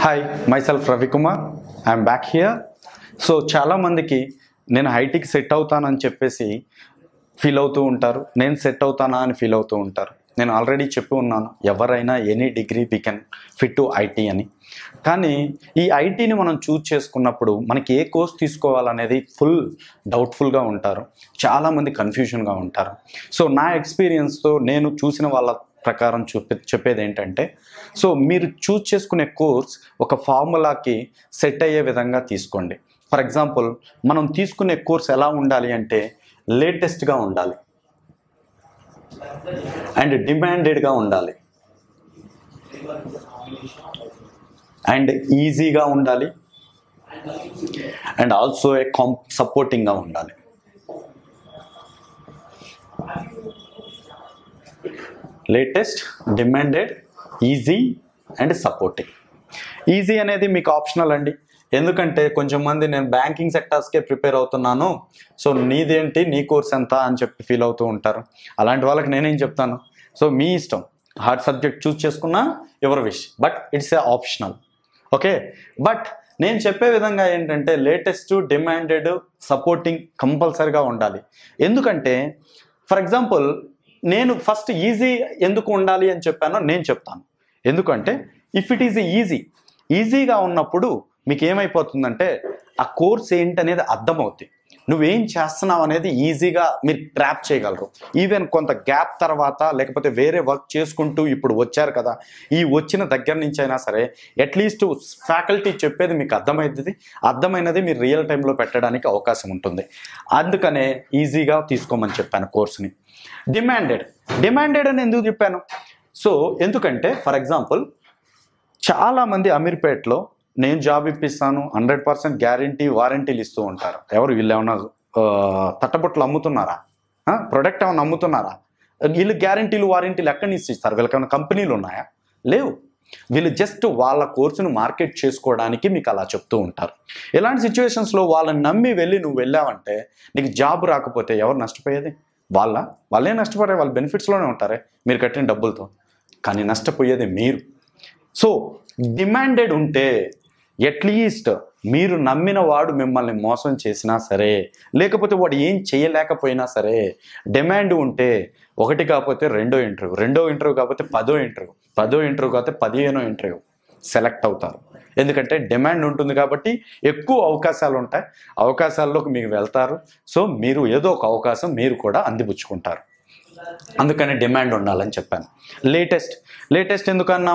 Hi myself Ravikumar I'm back here. So చాలామందికి నేను ఐటీకి సెట్ అవుతానని చెప్పేసి ఫీల్ అవుతూ ఉంటారు, నేను సెట్ అవుతానా అని ఫీల్ అవుతూ ఉంటారు. నేను ఆల్రెడీ చెప్పి ఉన్నాను, ఎవరైనా any degree we can fit to IT అని. కానీ ఈ ఐటీని మనం చూజ్ చేసుకున్నప్పుడు మనకి ఏ కోర్స్ తీసుకోవాలనేది ఫుల్ డౌట్ఫుల్గా ఉంటారు, చాలామంది కన్ఫ్యూషన్గా ఉంటారు. సో నా ఎక్స్పీరియన్స్తో నేను చూసిన వాళ్ళ ప్రకారం చెప్పేది ఏంటంటే, సో మీరు చూజ్ చేసుకునే కోర్స్ ఒక ఫార్ములాకి సెట్ అయ్యే విధంగా తీసుకోండి. ఫర్ ఎగ్జాంపుల్, మనం తీసుకునే కోర్స్ ఎలా ఉండాలి అంటే లేటెస్ట్గా ఉండాలి అండ్ డిమాండెడ్గా ఉండాలి అండ్ ఈజీగా ఉండాలి అండ్ ఆల్సో సపోర్టింగ్గా ఉండాలి. Latest, demanded, easy and supporting. Easy అనేది మీకు ఆప్షనల్ అండి, ఎందుకంటే కొంచెం మంది నేను బ్యాంకింగ్ సెక్టార్స్కే ప్రిపేర్ అవుతున్నాను, సో నీదేంటి, నీ కోర్స్ ఎంత అని చెప్పి ఫీల్ అవుతూ ఉంటారు. అలాంటి వాళ్ళకి నేనేం చెప్తాను, సో మీ ఇష్టం, హార్డ్ సబ్జెక్ట్ చూస్ చేసుకున్నా ఎవరి wish, but it's a optional. Okay, but నేను చెప్పే విధంగా ఏంటంటే లేటెస్ట్, డిమాండెడ్, సపోర్టింగ్ కంపల్సరీగా ఉండాలి. ఎందుకంటే ఫర్ ఎగ్జాంపుల్, నేను ఫస్ట్ ఈజీ ఎందుకు ఉండాలి అని చెప్పానో నేను చెప్తాను. ఎందుకంటే ఇఫ్ ఇట్ ఈజ్ ఈజీగా ఉన్నప్పుడు మీకు ఏమైపోతుందంటే ఆ కోర్స్ ఏంటనేది అర్థమవుతుంది, నువ్వేం చేస్తున్నావు అనేది ఈజీగా మీరు ట్రాప్ చేయగలరు. ఈవెన్ కొంత గ్యాప్ తర్వాత, లేకపోతే వేరే వర్క్ చేసుకుంటూ ఇప్పుడు వచ్చారు కదా, ఈ వచ్చిన దగ్గర నుంచి అయినా సరే అట్లీస్ట్ ఫ్యాకల్టీ చెప్పేది మీకు అర్థమైనది మీరు రియల్ టైంలో పెట్టడానికి అవకాశం ఉంటుంది. అందుకనే ఈజీగా తీసుకోమని చెప్పాను కోర్స్ని. డిమాండెడ్ అని ఎందుకు చెప్పాను, సో ఎందుకంటే ఫర్ ఎగ్జాంపుల్, చాలామంది అమీర్పేట్లో నేను జాబ్ ఇప్పిస్తాను 100% గ్యారంటీ, వారంటీలు ఇస్తూ ఉంటారు. ఎవరు వీళ్ళు ఏమన్నా తట్టబొట్లు అమ్ముతున్నారా, ప్రొడక్ట్ ఏమైనా అమ్ముతున్నారా? వీళ్ళు గ్యారంటీలు, వారంటీలు ఎక్కడి నుంచి ఇస్తారు? వీళ్ళకేమైనా కంపెనీలు ఉన్నాయా? లేవు. వీళ్ళు జస్ట్ వాళ్ళ కోర్సును మార్కెట్ చేసుకోవడానికి మీకు అలా చెప్తూ ఉంటారు. ఇలాంటి సిచ్యువేషన్స్లో వాళ్ళని నమ్మి నువ్వు వెళ్ళావంటే నీకు జాబ్ రాకపోతే ఎవరు నష్టపోయేది? వాళ్ళే నష్టపోయారు, వాళ్ళ బెనిఫిట్స్లోనే ఉంటారే మీరు కట్టిన డబ్బులతో, కానీ నష్టపోయేది మీరు. సో డిమాండెడ్ ఉంటే అట్లీస్ట్ మీరు నమ్మిన వాడు మిమ్మల్ని మోసం చేసినా సరే, లేకపోతే వాడు ఏం చేయలేకపోయినా సరే, డిమాండ్ ఉంటే ఒకటి కాకపోతే రెండో ఇంటర్వ్యూ కాకపోతే పదో ఇంటర్వ్యూ కాకపోతే 15వ ఇంటర్వ్యూ సెలెక్ట్ అవుతారు. ఎందుకంటే డిమాండ్ ఉంటుంది కాబట్టి ఎక్కువ అవకాశాలు ఉంటాయి, అవకాశాల్లోకి మీకు వెళ్తారు. సో మీరు ఏదో ఒక అవకాశం మీరు కూడా అందిపుచ్చుకుంటారు. అందుకని డిమాండ్ ఉండాలని చెప్పాను. లేటెస్ట్ ఎందుకన్నా